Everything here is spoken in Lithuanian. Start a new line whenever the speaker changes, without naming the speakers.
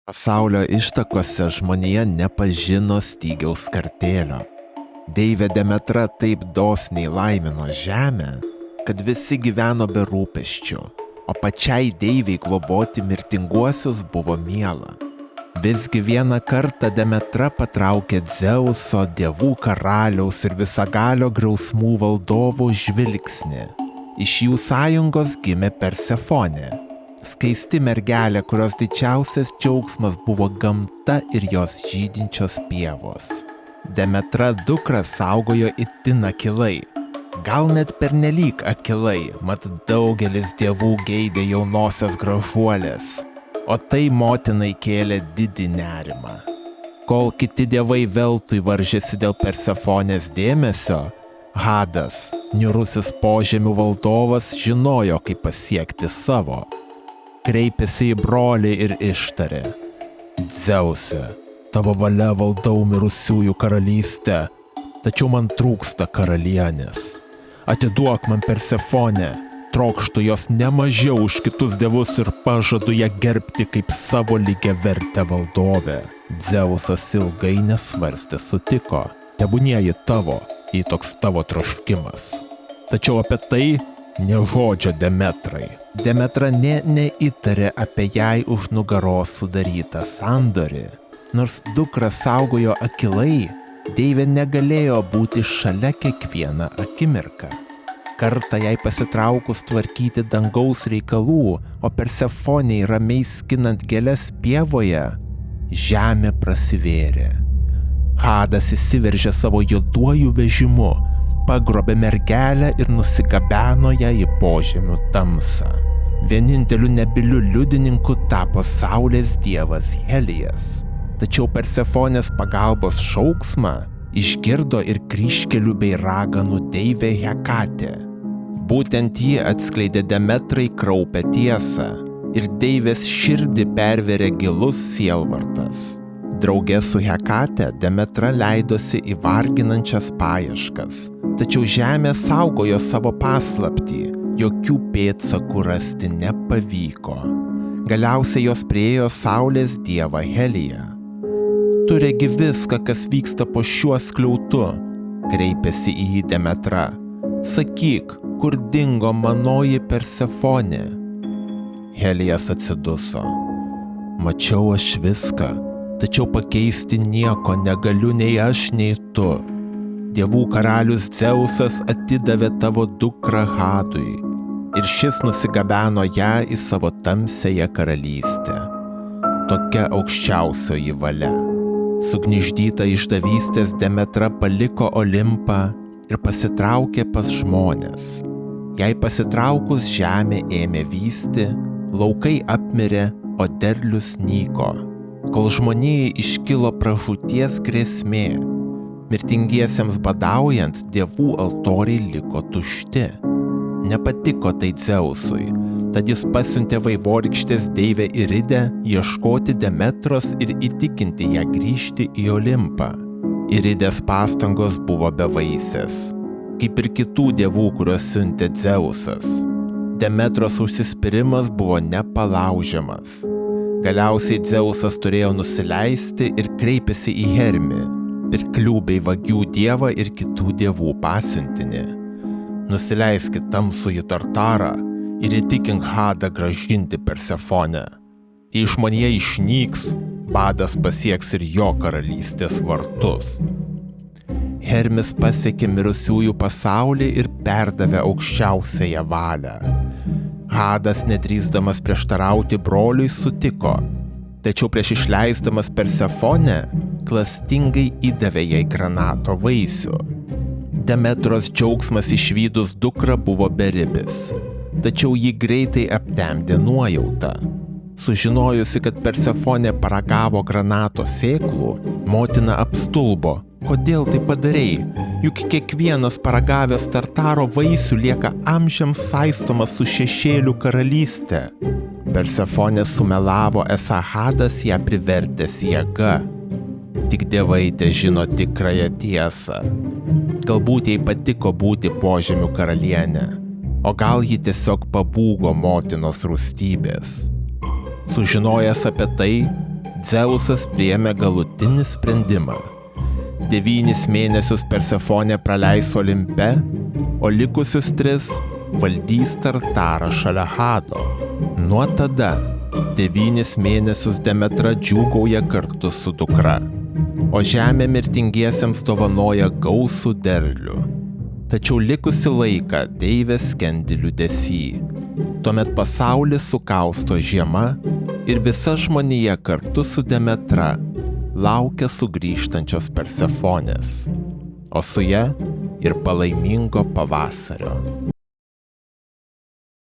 Pasaulio ištakose žmonija nepažino stygiaus kartėlio. Deivė Demetra taip dosniai laimino žemę, kad visi gyveno be rūpesčių, o pačiai deiviai globoti mirtinguosius buvo miela. Visgi vieną kartą Demetra patraukė Dzeuso, dievų karaliaus ir visagalio griausmų valdovo žvilgsnį. Iš jų sąjungos gimė Persefonė. Skaisti mergelė, kurios didžiausias džiaugsmas buvo gamta ir jos žydinčios pievos. Demetra dukrą saugojo itin akilai. Gal net pernelyg akilai, mat daugelis dievų geidė jaunosios gražuolės, o tai motinai kėlė didį nerimą. Kol kiti dievai veltui varžėsi dėl Persefonės dėmesio, Hadas, niūrusis požemių valdovas, žinojo, kaip pasiekti savo. Kreipėsi į brolį ir ištarė: Dzeuse, tavo valia valdau mirusiųjų karalystę, tačiau man trūksta karalienės. Atiduok man Persefonę, trokštu jos ne mažiau už kitus dievus ir pažadu ją gerbti kaip savo lygiavertę valdovę. Dzeusas ilgai nesvarstė, sutiko: tebūnie ji tavo, jei toks tavo troškimas. Tačiau apie tai nė žodžio Demetrai. Demetra neįtarė apie jai už nugaros sudarytą sandorį. Nors dukra saugojo akilai, deivė negalėjo būti šalia kiekvieną akimirką. Kartą jai pasitraukus tvarkyti dangaus reikalų, o Persefoniai ramiai skinant gėles pievoje, žemė prasivėrė. Hadas įsiveržė savo juoduoju vežimu, pagrobė mergelę ir nusigabeno ją į požemių tamsą. Vieninteliu nebyliu liudininku tapo saulės dievas Helijas. Tačiau Persefonės pagalbos šauksmą išgirdo ir kryžkelių bei raganų deivė Hekatė. Būtent ji atskleidė Demetrai kraupią tiesą ir deivės širdį pervėrė gilus sielvartas. Drauge su Hekate Demetra leidosi į varginančias paieškas, tačiau žemė saugojo savo paslaptį, jokių pėdsakų rasti nepavyko. Galiausiai jos priėjo saulės dievą Heliją. Tu regi viską, kas vyksta po šiuo skliautu, kreipėsi į jį Demetra. Sakyk, kur dingo manoji Persefonė? Helijas atsiduso. Mačiau aš viską, tačiau pakeisti nieko negaliu nei aš, nei tu. Dievų karalius Dzeusas atidavė tavo dukrą Hadui ir šis nusigabeno ją į savo tamsiąją karalystę. Tokia aukščiausioji valia. Sugniuždyta išdavystės Demetra paliko Olimpą ir pasitraukė pas žmones. Jai pasitraukus žemė ėmė vysti, laukai apmirė, o derlius nyko. Kol žmonijai iškilo pražūties grėsmė, mirtingiesiems badaujant, dievų altoriai liko tušti. Nepatiko tai Dzeusui, tad jis pasiuntė vaivorykštės deivę Iridę ieškoti Demetros ir įtikinti ją grįžti į Olimpą. Iridės pastangos buvo bevaisės, kaip ir kitų dievų, kuriuos siuntė Dzeusas. Demetros užsispyrimas buvo nepalaužiamas. Galiausiai Dzeusas turėjo nusileisti ir kreipėsi į Hermį, pirklių bei vagių dievą ir kitų dievų pasiuntinį. Nusileiskit tamsųjį Tartarą ir įtikink Hadą grąžinti Persefonę. Jei žmonija išnyks, badas pasieks ir jo karalystės vartus. Hermis pasiekė mirusiųjų pasaulį ir perdavė aukščiausiąją valią. Hadas, nedrįsdamas prieštarauti broliui, sutiko, tačiau prieš išleisdamas Persefonę, klastingai įdavė jai granato vaisių. Demetros džiaugsmas išvydus dukrą buvo beribis, tačiau jį greitai aptemdė nuojauta. Sužinojusi, kad Persefonė paragavo granato sėklų, motina apstulbo. Kodėl tai padarei? Juk kiekvienas paragavęs Tartaro vaisių lieka amžiams saistomas su šešėlių karalystė. Persefonė sumelavo, esą Hadas ją privertęs jėga. Tik dievai težino tikrąją tiesą. Galbūt jai patiko būti požemių karalienė, o gal ji tiesiog pabūgo motinos rūstybės. Sužinojęs apie tai, Dzeusas priėmė galutinį sprendimą. 9 mėnesius Persefonė praleis Olimpe, o likusius 3 valdys Tartarą šalia Hado. Nuo tada 9 mėnesius Demetra džiūgauja kartu su dukra, o žemė mirtingiesiems dovanoja gausų derlių. Tačiau likusi laiką deivė skendi liūdesy. Tuomet pasaulį sukausto žiema ir visa žmonija kartu su Demetra laukia sugrįžtančios Persefonės, o su ja ir palaimingo pavasario.